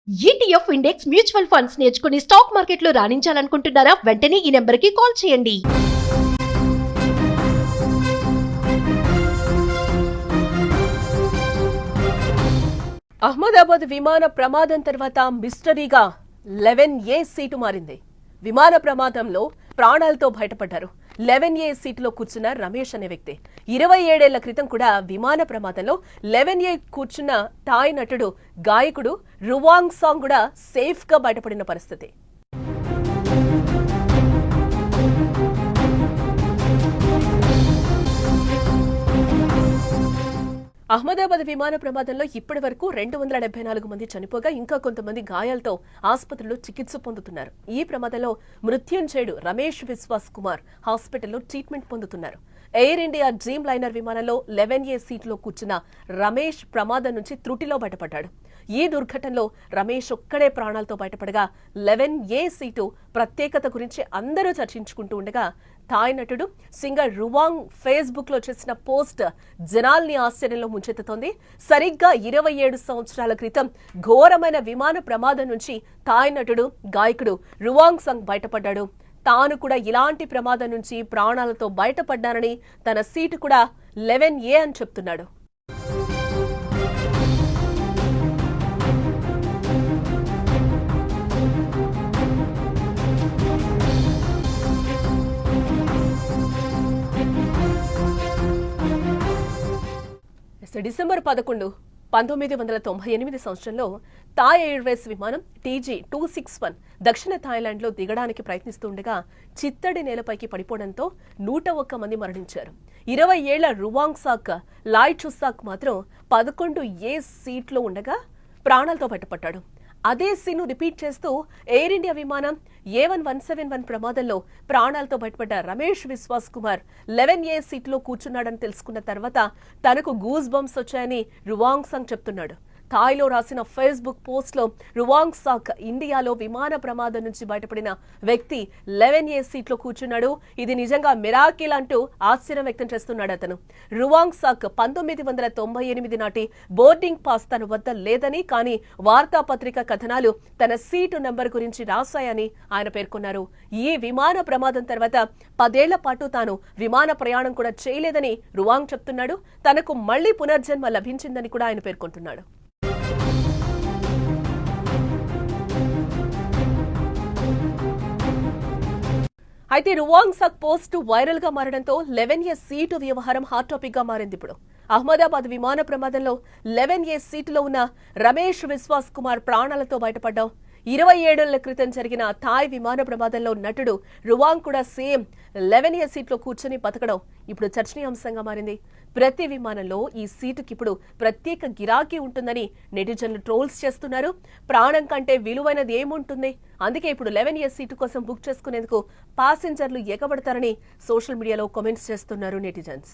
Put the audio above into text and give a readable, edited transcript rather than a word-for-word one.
ETF index mutual funds నేర్చుకుని stock మార్కెట్లో రాణించాలనుకుంటున్నారా? వెంటనే ఈ నెంబర్కి కాల్ చేయండి. అహ్మదాబాద్ విమాన ప్రమాదం తర్వాత మిస్టరీగా 11A సీటు మారింది. విమాన ప్రమాదంలో ప్రాణాలతో బయటపడ్డారు. 11A సీటులో కూర్చున్న రమేష్ అనే వ్యక్తి 27 ఏళ్ల క్రితం కూడా విమాన ప్రమాదంలో 11A కూర్చున్న థాయ్ నటుడు గాయకుడు రువాంగ్ సాంగ్ కూడా సేఫ్ గా బయటపడిన పరిస్థితి. అహ్మదాబాద్ విమాన ప్రమాదంలో ఇప్పటి వరకు 274 మంది చనిపోగా ఇంకా కొంతమంది గాయాలతో ఆసుపత్రిలో చికిత్స పొందుతున్నారు. ఈ ప్రమాదంలో మృత్యుంజయుడు రమేష్ విశ్వాస్ కుమార్ హాస్పిటల్లో ట్రీట్మెంట్ పొందుతున్నారు. ఎయిర్ ఇండియా డ్రీమ్ లైనర్ విమానంలో 11A సీట్లో కూర్చున్న రమేష్ ప్రమాదం నుంచి త్రుటిలో బయటపడ్డాడు. ఈ దుర్ఘటనలో రమేష్ ఒక్కడే ప్రాణాలతో బయటపడగా 11A సీటు ప్రత్యేకత గురించి అందరూ చర్చించుకుంటూ ఉండగా థాయ్ నటుడు సింగర్ రువాంగ్ ఫేస్బుక్ లో చేసిన పోస్ట్ జనాల్ని ఆశ్చర్యంలో ముంచెత్తుతోంది. సరిగ్గా 27 సంవత్సరాల క్రితం ఘోరమైన విమాన ప్రమాదం నుంచి థాయ్ నటుడు గాయకుడు రువాంగ్ సాంగ్ బయటపడ్డాడు. తాను కూడా ఇలాంటి ప్రమాదం నుంచి ప్రాణాలతో బయటపడ్డానని తన సీటు కూడా 11A అని చెప్తున్నాడు. డిసెంబర్ 11, 1998 సంవత్సరంలో థాయ్ ఎయిర్వేస్ విమానం TG261 దక్షిణ థాయిలాండ్ లో దిగడానికి ప్రయత్నిస్తుండగా చిత్తడి నేలపైకి పడిపోవడంతో 101 మంది మరణించారు. 20 ఏళ్ల రువాంగ్ సాక్ లాయ్ చుసాక్ మాత్రం 11A సీట్లో ఉండగా ప్రాణాలతో బయటపడ్డాడు. అదే సీను రిపీట్ చేస్తూ ఎయిర్ ఇండియా విమానం A1171 ప్రమాదంలో ప్రాణాలతో బయటపడ్డ రమేష్ విశ్వాస్ కుమార్ 11A సీట్లో కూర్చున్నాడని తెలుసుకున్న తర్వాత తనకు గూస్ బంప్స్ వచ్చాయని రువాంగ్ సాంగ్ చెప్తున్నాడు. థాయ్లో రాసిన ఫేస్బుక్ పోస్ట్ లో రువాంగ్ సాక్ ఇండియాలో విమాన ప్రమాదం నుంచి బయటపడిన వ్యక్తి 11A సీట్లో కూర్చున్నాడు, ఇది నిజంగా మిరాకిల్ అంటూ ఆశ్చర్యం వ్యక్తం చేస్తున్నాడు అతను. రువాంగ్ సాక్ 1998 నాటి బోర్డింగ్ పాస్ తన వద్ద లేదని, కానీ వార్తాపత్రిక కథనాలు తన సీటు నెంబర్ గురించి రాశాయని ఆయన పేర్కొన్నారు. ఈ విమాన ప్రమాదం తర్వాత 10 ఏళ్ల పాటు తాను విమాన ప్రయాణం కూడా చేయలేదని రువాంగ్ చెప్తున్నాడు. తనకు మళ్లీ పునర్జన్మ లభించిందని కూడా ఆయన పేర్కొంటున్నాడు. అయితే రువాంగ్ సాక్ పోస్ట్ వైరల్ గా మారడంతో 11A సీటు వ్యవహారం హాట్ టాపిక్ గా మారింది. ఇప్పుడు అహ్మదాబాద్ విమాన ప్రమాదంలో 11A సీటులో ఉన్న రమేష్ విశ్వాస్ కుమార్ ప్రాణాలతో బయటపడ్డాం. 27 ఏళ్ల క్రితం జరిగిన థాయ్ విమాన ప్రమాదంలో నటుడు రువాంగ్ కూడా సేమ్ 11A సీట్లో కూర్చొని బతకడం ఇప్పుడు చర్చనీయాంశంగా మారింది. ప్రతి విమానంలో ఈ సీటుకి ఇప్పుడు ప్రత్యేక గిరాకీ ఉంటుందని నెటిజన్లు ట్రోల్స్ చేస్తున్నారు. ప్రాణం కంటే విలువైనది ఏముంటుంది? అందుకే ఇప్పుడు 11A సీటు కోసం బుక్ చేసుకునేందుకు ప్యాసింజర్లు ఎగబడతారని సోషల్ మీడియాలో కామెంట్స్ చేస్తున్నారు నెటిజన్స్.